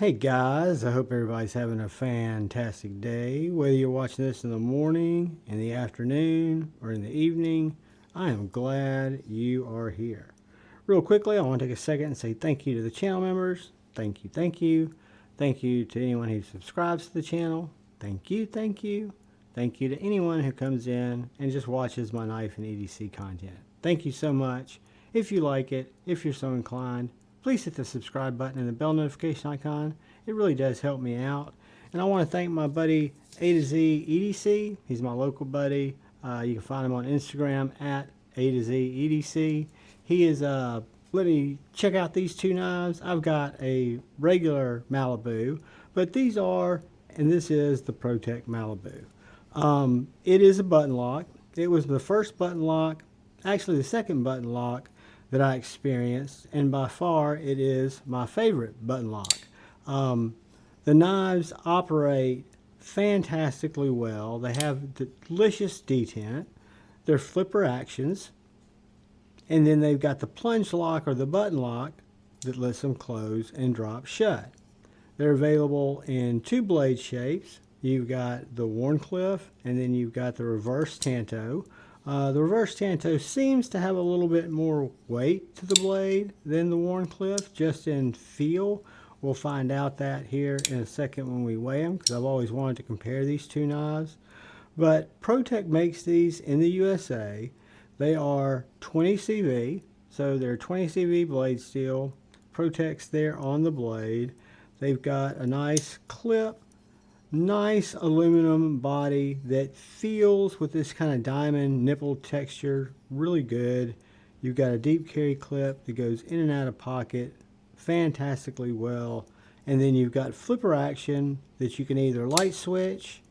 Hey guys, I hope everybody's having a fantastic day. Whether you're watching this in the morning, in the afternoon, or in the evening, I am glad you are here. Real quickly, I want to take a second and say thank you to the channel members. Thank you, thank you. Thank you to anyone who subscribes to the channel. Thank you, thank you. Thank you to anyone who comes in and just watches my knife and EDC content. Thank you so much. If you like it, if you're so inclined, please hit the subscribe button and the bell notification icon. It really does help me out. And I want to thank my buddy A to Z EDC. He's my local buddy. You can find him on Instagram at A to Z EDC. He is let me check out these two knives. I've got a regular Malibu, but these are, and this is the Protech Malibu. It is a button lock. It was the first button lock, actually the second button lock that I experienced, and by far it is my favorite button lock. The knives operate fantastically well. They have delicious detent. They're flipper actions, and then they've got the plunge lock or the button lock that lets them close and drop shut. They're available in two blade shapes. You've got the Wharncliffe, and then you've got the reverse Tanto. The reverse Tanto seems to have a little bit more weight to the blade than the Wharncliffe, just in feel. We'll find out that here in a second when we weigh them, because I've always wanted to compare these two knives. But Protech makes these in the USA. They are 20 CV, so they're 20 CV blade steel. Protech's there on the blade. They've got a nice clip. Nice aluminum body that feels with this kind of diamond nipple texture really good. You've got a deep carry clip that goes in and out of pocket fantastically well. And then you've got flipper action that you can either light switch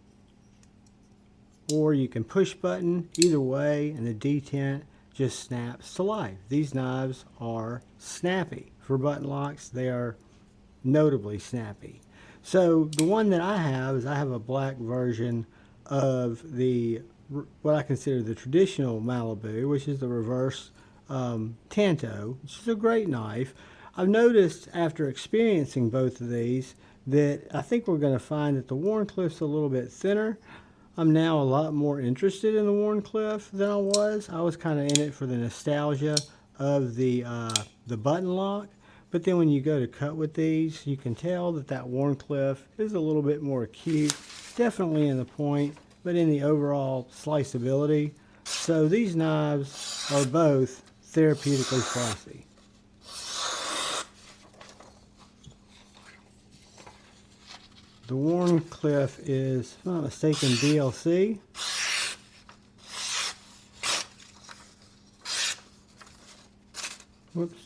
or you can push button, either way, and the detent just snaps to life. These knives are snappy. For button locks, they are notably snappy. So the one that I have is I have a black version of the what I consider the traditional Malibu, which is the reverse Tanto, which is a great knife. I've noticed after experiencing both of these that I think we're going to find that the Wharncliffe's a little bit thinner. I'm now a lot more interested in the Wharncliffe than I was. I was kind of in it for the nostalgia of the button lock. But then when you go to cut with these, you can tell that that Wharncliffe is a little bit more acute, definitely in the point, but in the overall sliceability. So these knives are both therapeutically fussy. The Wharncliffe is, if I'm not mistaken, DLC. Whoops.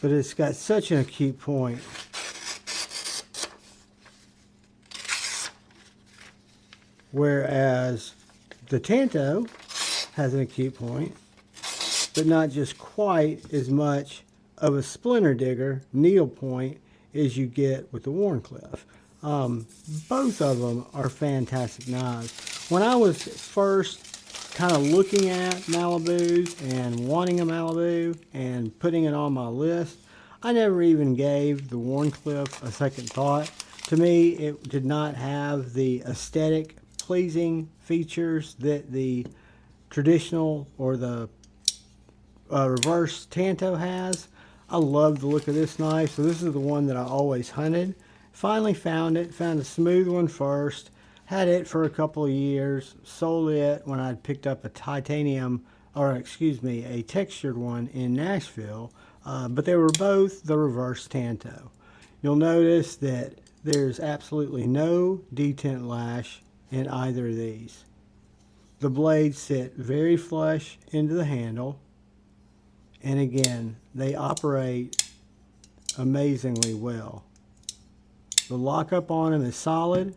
But it's got such an acute point. Whereas the Tanto has an acute point, but not just quite as much of a splinter digger needle point as you get with the Wharncliffe. Both of them are fantastic knives. When I was first kind of looking at Malibus and wanting a Malibu and putting it on my list, I never even gave the Wharncliffe a second thought. To me, it did not have the aesthetic pleasing features that the traditional or the reverse Tanto has. I love the look of this knife, so this is the one that I always hunted. Finally found it, found a smooth one first. Had it for a couple of years, sold it when I'd picked up a titanium, or excuse me, a textured one in Nashville, but they were both the reverse Tanto. You'll notice that there's absolutely no detent lash in either of these. The blades sit very flush into the handle, and again, they operate amazingly well. The lockup on them is solid.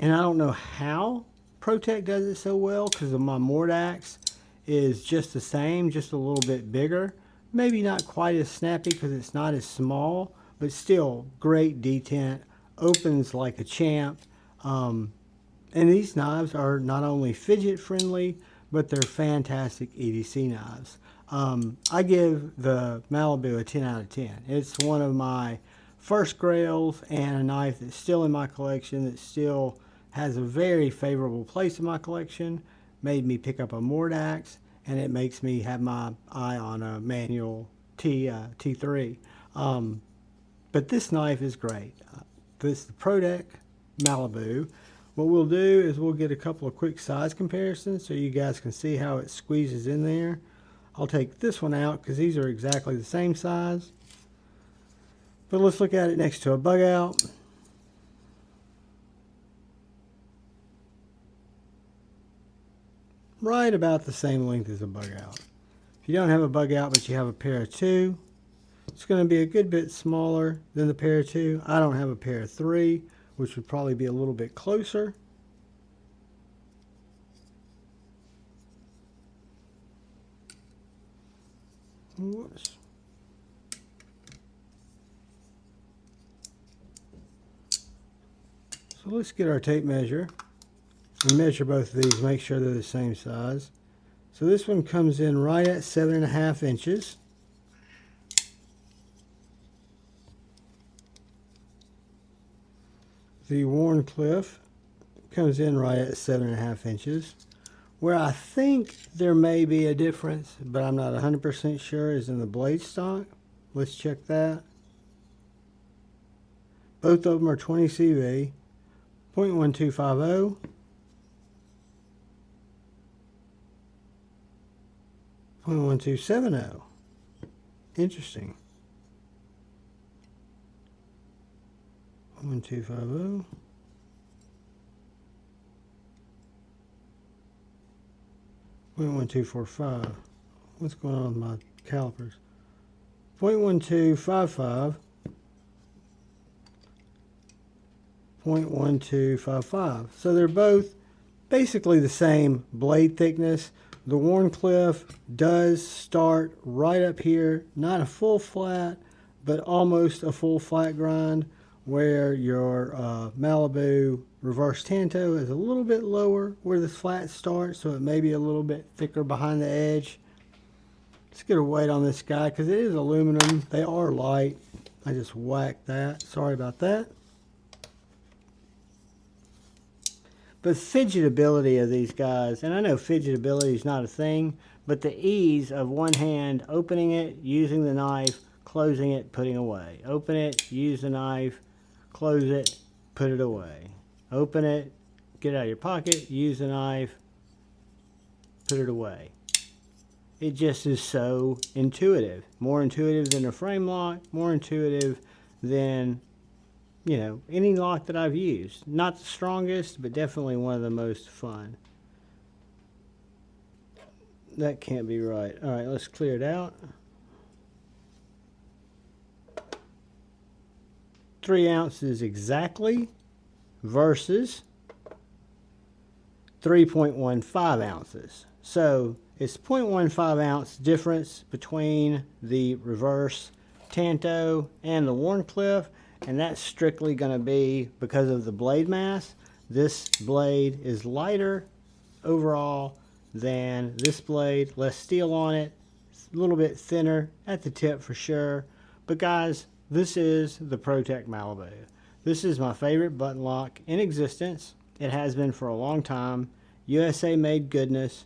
And I don't know how Protech does it so well, because my Mordax is just the same, just a little bit bigger. Maybe not quite as snappy because it's not as small, but still great detent, opens like a champ. And these knives are not only fidget friendly, but they're fantastic EDC knives. I give the Malibu a 10 out of 10. It's one of my first grails and a knife that's still in my collection, that still has a very favorable place in my collection. Made me pick up a Mordax, and it makes me have my eye on a manual T3. But this knife is great. This is the Protech Malibu. What we'll do is we'll get a couple of quick size comparisons so you guys can see how it squeezes in there. I'll take this one out because these are exactly the same size. But let's look at it next to a bug out. Right about the same length as a bug out. If you don't have a bug out but you have a pair of 2, it's going to be a good bit smaller than the pair of 2. I don't have a pair of 3, which would probably be a little bit closer. Whoops. So let's get our tape measure and measure both of these, make sure they're the same size. So this one comes in right at 7.5 inches. The Wharncliffe comes in right at 7.5 inches. Where I think there may be a difference, but I'm not 100% sure, is in the blade stock. Let's check that. Both of them are 20 CV, 0.1250, 0.1270. Interesting. 0.1250. 0.1245. What's going on with my calipers? 0.1255. 0.1255. So they're both basically the same blade thickness. The Wharncliffe does start right up here, not a full flat, but almost a full flat grind, where your Malibu reverse Tanto is a little bit lower where the flat starts, so it may be a little bit thicker behind the edge. Let's get a weight on this guy because it is aluminum. They are light. I just whacked that. Sorry about that. But fidgetability of these guys, and I know fidgetability is not a thing, but the ease of one hand opening it, using the knife, closing it, putting away. Open it, use the knife, close it, put it away. Open it, get it out of your pocket, use the knife, put it away. It just is so intuitive. More intuitive than a frame lock, more intuitive than, you know, any lock that I've used. Not the strongest, but definitely one of the most fun. That can't be right. All right, let's clear it out. 3 ounces exactly versus 3.15 ounces. So it's 0.15 ounce difference between the reverse Tanto and the Wharncliffe, and that's strictly going to be because of the blade mass. This blade is lighter overall than this blade, less steel on it, a little bit thinner at the tip for sure. But guys, this is the Protech Malibu. This is my favorite button lock in existence. It has been for a long time. USA made goodness.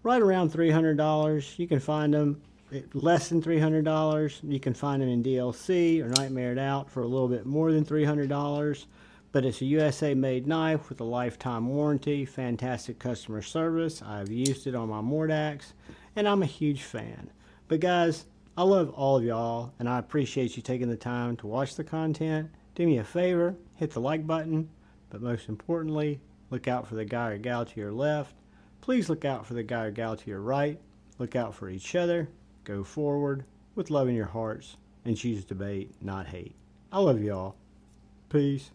Right around $300. You can find them at less than $300. You can find them in DLC or Nightmared Out for a little bit more than $300. But it's a USA made knife with a lifetime warranty, fantastic customer service. I've used it on my Mordax, and I'm a huge fan. But guys, I love all of y'all, and I appreciate you taking the time to watch the content. Do me a favor, hit the like button, but most importantly, look out for the guy or gal to your left. Please look out for the guy or gal to your right. Look out for each other. Go forward with love in your hearts, and choose debate, not hate. I love y'all. Peace.